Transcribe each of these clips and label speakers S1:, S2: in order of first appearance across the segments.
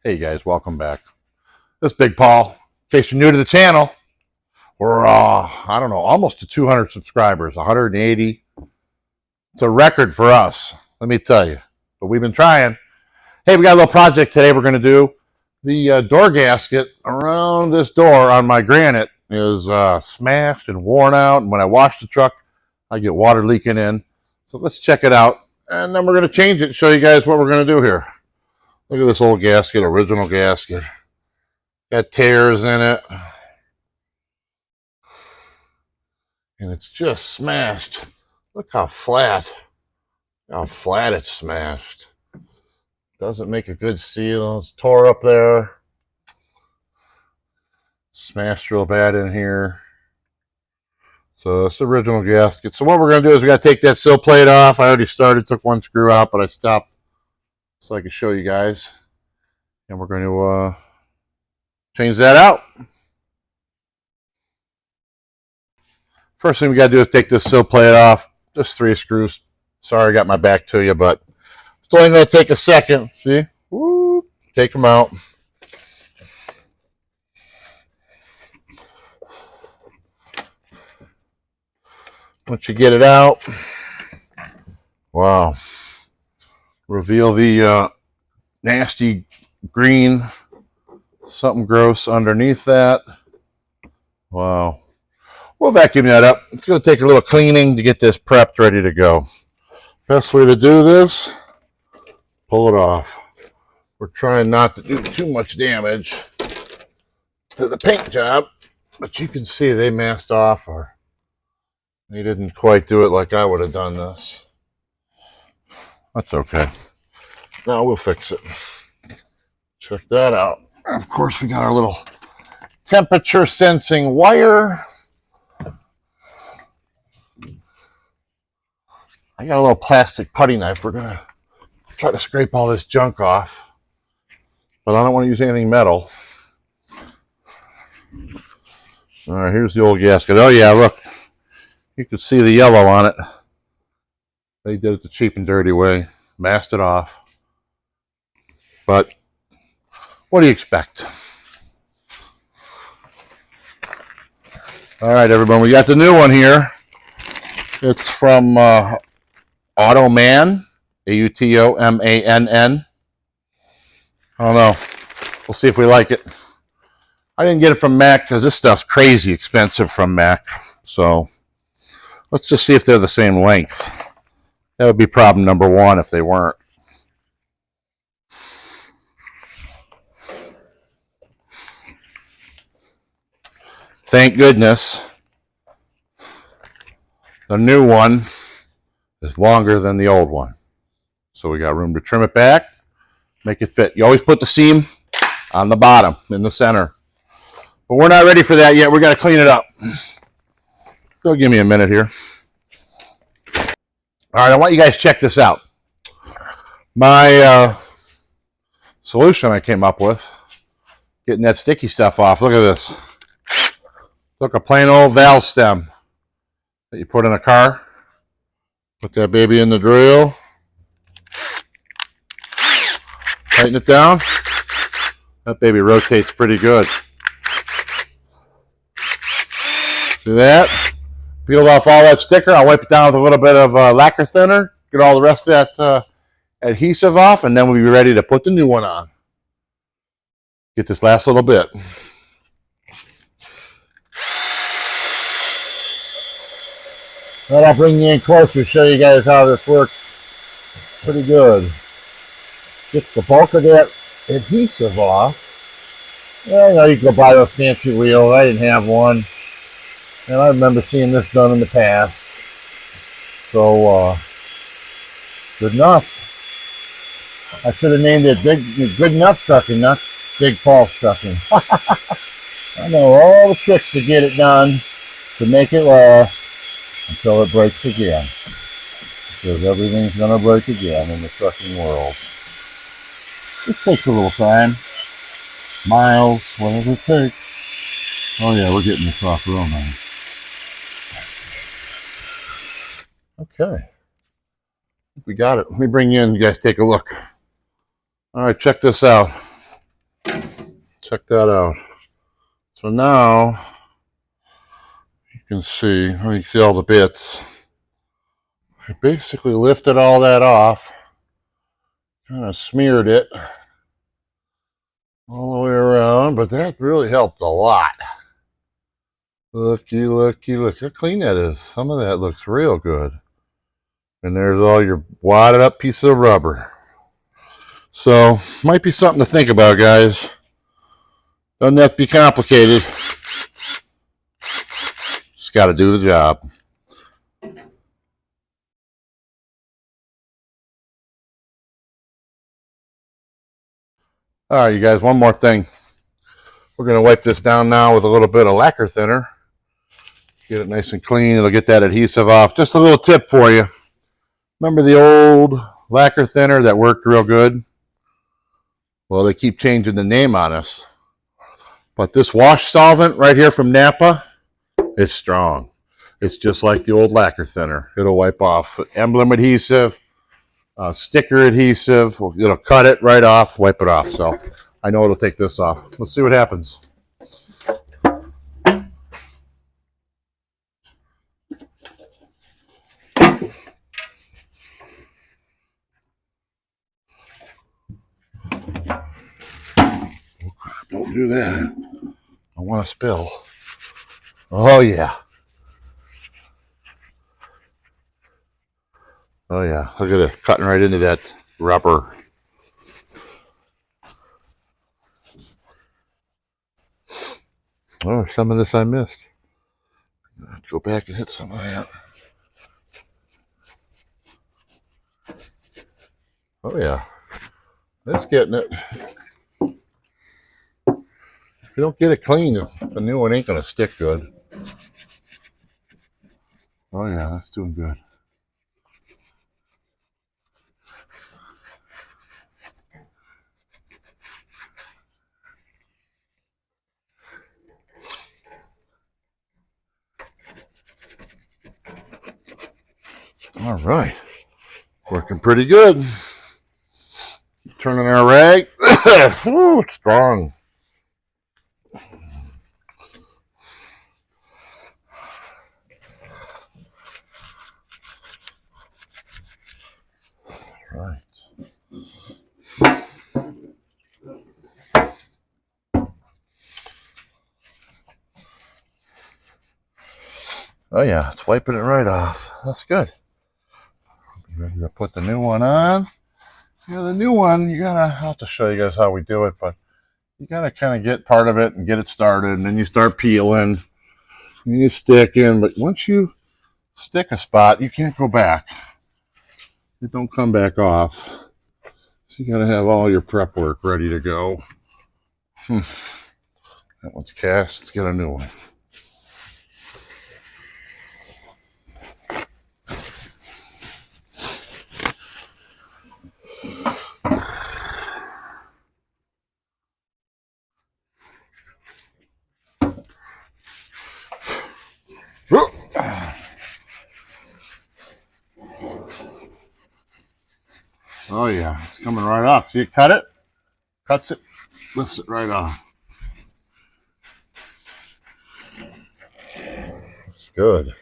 S1: Hey guys, welcome back. This is Big Paul. In case you're new to the channel, we're I don't know, almost to 200 subscribers, 180. It's a record for us, let me tell you. But we've been trying. Hey, we got a little project today we're going to do. The door gasket around this door on my granite is smashed and worn out. And when I wash the truck, I get water leaking in. So let's check it out. And then we're going to change it and show you guys what we're going to do here. Look at this old gasket, original gasket. Got tears in it. And it's just smashed. Look how flat it's smashed. Doesn't make a good seal. It's tore up there. Smashed real bad in here. So it's the original gasket. So what we're going to do is we got to take that sill plate off. I already started, took one screw out, but I stopped so I could show you guys. And we're going to change that out. First thing we got to do is take this sill plate off. Just 3 screws. Sorry I got my back to you, but it's only going to take a second. See? Woo. Take them out. Once you get it out, wow. Reveal the nasty green, something gross underneath that. Wow. We'll vacuum that up. It's going to take a little cleaning to get this prepped, ready to go. Best way to do this, pull it off. We're trying not to do too much damage to the paint job, but you can see they masked off, or they didn't quite do it like I would have done this. That's okay. Now we'll fix it. Check that out. Of course, we got our little temperature sensing wire. I got a little plastic putty knife. We're gonna try to scrape all this junk off, but I don't want to use anything metal. All right, here's the old gasket. Oh yeah, look, you can see the yellow on it. They did it the cheap and dirty way, masked it off. But what do you expect? All right, everyone, we got the new one here. It's from Automann, Automann. I don't know. We'll see if we like it. I didn't get it from Mack because this stuff's crazy expensive from Mack. So let's just see if they're the same length. That would be problem number 1 if they weren't. Thank goodness the new one is longer than the old one. So we got room to trim it back, make it fit. You always put the seam on the bottom, in the center. But we're not ready for that yet. We got to clean it up. So give me a minute here. All right, I want you guys to check this out. My solution I came up with, getting that sticky stuff off. Look at this. Look, a plain old valve stem that you put in a car. Put that baby in the drill. Tighten it down. That baby rotates pretty good. See that? Peeled off all that sticker. I'll wipe it down with a little bit of lacquer thinner. Get all the rest of that adhesive off, and then we'll be ready to put the new one on. Get this last little bit. Well, I'll bring you in closer to show you guys how this works. Pretty good. Gets the bulk of that adhesive off. Well, you know, you can go buy those fancy wheels. I didn't have one. And I remember seeing this done in the past. So, good enough. I should have named it Good Enough Trucking, not Big Paul Trucking. I know all the tricks to get it done, to make it last until it breaks again. Because everything's going to break again in the trucking world. It takes a little time. Miles, whatever it takes. Oh yeah, we're getting this off real nice. Okay. We got it. Let me bring you in, you guys take a look. All right, check this out. check that out. So now you can see all the bits. I basically lifted all that off, kind of smeared it all the way around, but that really helped a lot. Looky, looky, look how clean that is. Some of that looks real good. And there's all your wadded up piece of rubber. So, might be something to think about, guys. Doesn't have to be complicated. Just got to do the job. All right, you guys, one more thing. We're going to wipe this down now with a little bit of lacquer thinner. Get it nice and clean. It'll get that adhesive off. Just a little tip for you. Remember the old lacquer thinner that worked real good? Well, they keep changing the name on us. But this wash solvent right here from Napa, it's strong. It's just like the old lacquer thinner. It'll wipe off emblem adhesive, sticker adhesive. It'll cut it right off, wipe it off. So I know it'll take this off. Let's see what happens. Don't do that. I want to spill. Oh, yeah. Oh, yeah. Look at it. Cutting right into that rubber. Oh, some of this I missed. I have to go back and hit some of that. Oh, yeah. That's getting it. If you don't get it clean, the new one ain't going to stick good. Oh, yeah. That's doing good. All right. Working pretty good. Keep turning our rag. Ooh, it's strong. Right. Oh yeah, it's wiping it right off. That's good. Be ready to put the new one on. Yeah, the new one, I'll have to show you guys how we do it, but you gotta kind of get part of it and get it started, and then you start peeling, and you stick in. But once you stick a spot, you can't go back. It don't come back off. So you gotta have all your prep work ready to go. That one's cast. Let's get a new one. Oh yeah, it's coming right off. See it cut it? Cuts it, lifts it right off. It's good.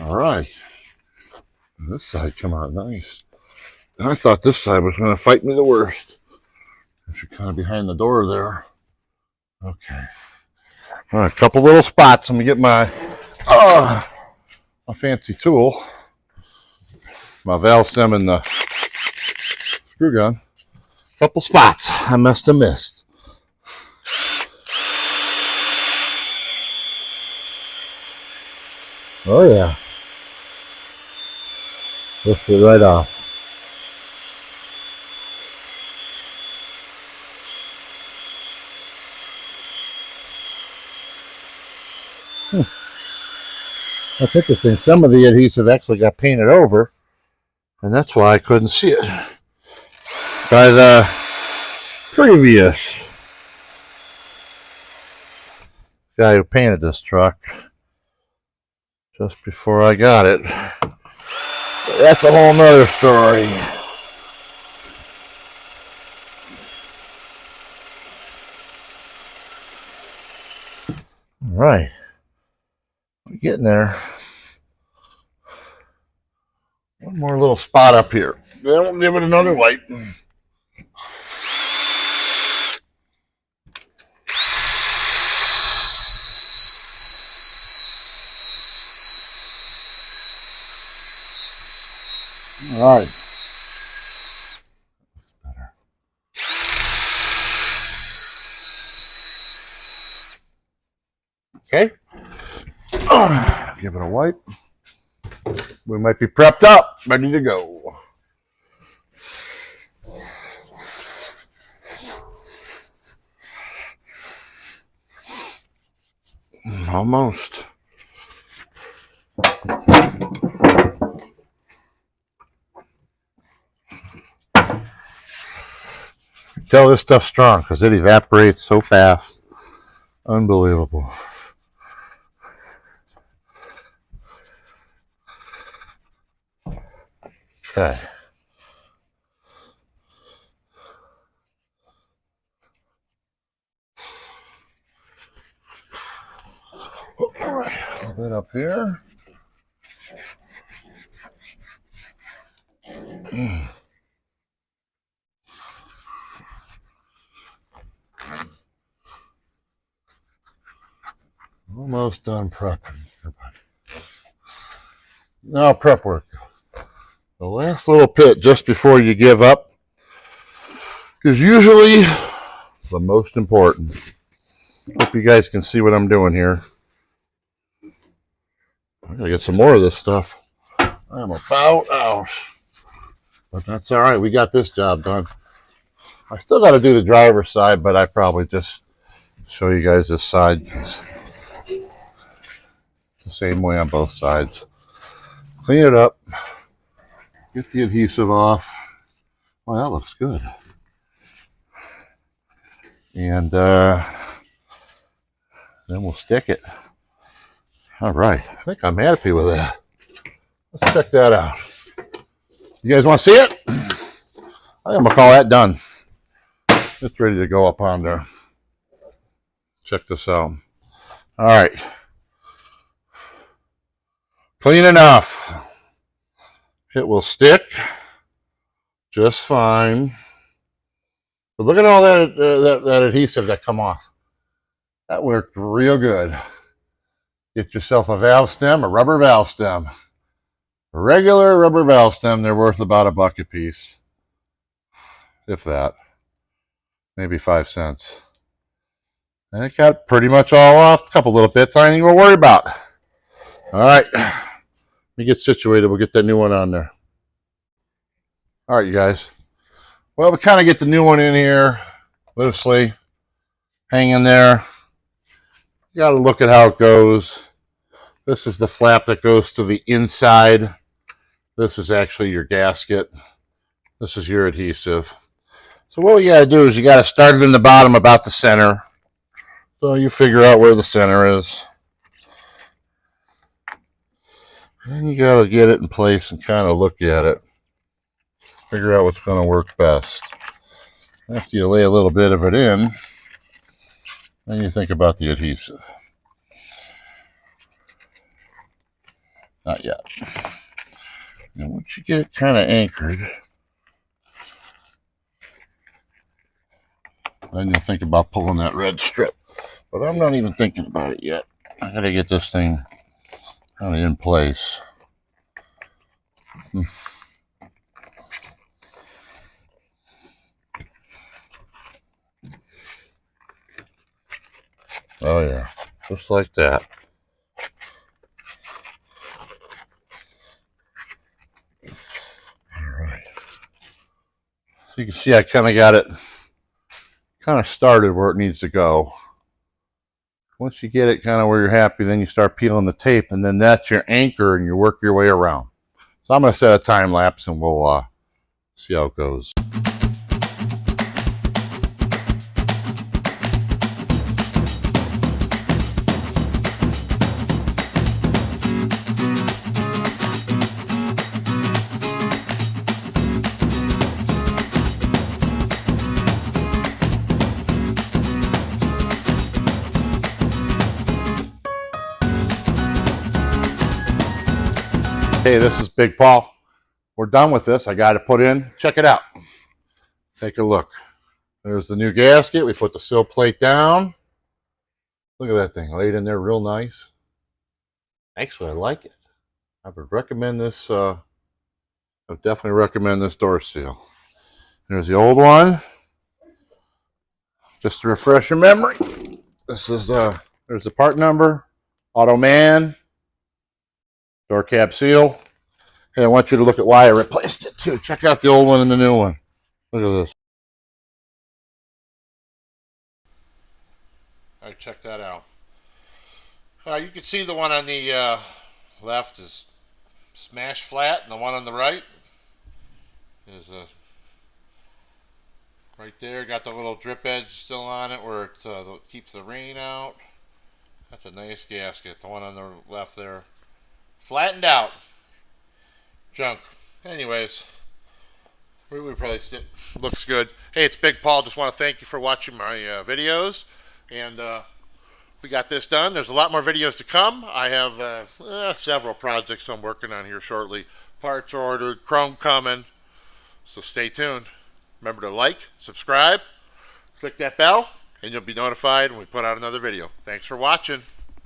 S1: All right. This side come out nice. And I thought this side was going to fight me the worst. You're kind of behind the door there. Okay. All right, a couple little spots. I'm going to get my fancy tool. My valve stem and the screw gun. Couple spots I must have missed. Oh yeah. Lift it right off. That's interesting. Some of the adhesive actually got painted over, and that's why I couldn't see it by the previous guy who painted this truck just before I got it. But that's a whole nother story. All right, we're getting there. One more little spot up here. Then we'll give it another wipe. All right. Okay. Give it a wipe. We might be prepped up, ready to go. Almost. Tell this stuff's strong because it evaporates so fast. Unbelievable. Okay. All right, a little bit up here. Almost done prepping. Now prep work goes. The last little pit just before you give up is usually the most important. Hope you guys can see what I'm doing here. I gotta get some more of this stuff. I'm about out. But that's all right. We got this job done. I still got to do the driver's side, but I probably just show you guys this side because it's the same way on both sides. Clean it up. Get the adhesive off. Oh, that looks good. And then we'll stick it. All right. I think I'm happy with that. Let's check that out. You guys want to see it? I think I'm going to call that done. It's ready to go up on there. Check this out. All right. Clean enough. It will stick just fine. But look at all that adhesive that come off. That worked real good. Get yourself a valve stem, a rubber valve stem. A regular rubber valve stem, they're worth about $1 a piece. If that. Maybe 5 cents. And it got pretty much all off. A couple little bits I ain't even worried about. All right. Let me get situated. We'll get that new one on there. All right, you guys. Well, we kind of get the new one in here loosely, hanging there. You got to look at how it goes. This is the flap that goes to the inside. This is actually your gasket. This is your adhesive. So what you got to do is you got to start it in the bottom about the center. So you figure out where the center is. And you got to get it in place and kind of look at it. Figure out what's going to work best. After you lay a little bit of it in, then you think about the adhesive. Not yet. And once you get it kind of anchored, then you'll think about pulling that red strip. But I'm not even thinking about it yet. I gotta get this thing kind of in place. Oh yeah, just like that. All right. So you can see I kind of got it kind of started where it needs to go. Once you get it kind of where you're happy, then you start peeling the tape, and then that's your anchor, and you work your way around. So I'm going to set a time lapse, and we'll see how it goes. Hey, this is Big Paul. We're done with this. I got it put in. Check it out. Take a look. There's the new gasket. We put the sill plate down. Look at that thing laid in there real nice. Actually, I like it. I would recommend this. I would definitely recommend this door seal. There's the old one. Just to refresh your memory. This is there's the part number. Auto man. Door cap seal. Hey, I want you to look at why I replaced it too. Check out the old one and the new one. Look at this. All right, check that out. You can see the one on the left is smashed flat, and the one on the right is right there. Got the little drip edge still on it where it keeps the rain out. That's a nice gasket. The one on the left there, flattened out. Junk. Anyways, we replaced it. Looks good. Hey, it's Big Paul. Just want to thank you for watching my videos. And we got this done. There's a lot more videos to come. I have several projects I'm working on here shortly. Parts ordered, chrome coming. So stay tuned. Remember to like, subscribe, click that bell, and you'll be notified when we put out another video. Thanks for watching.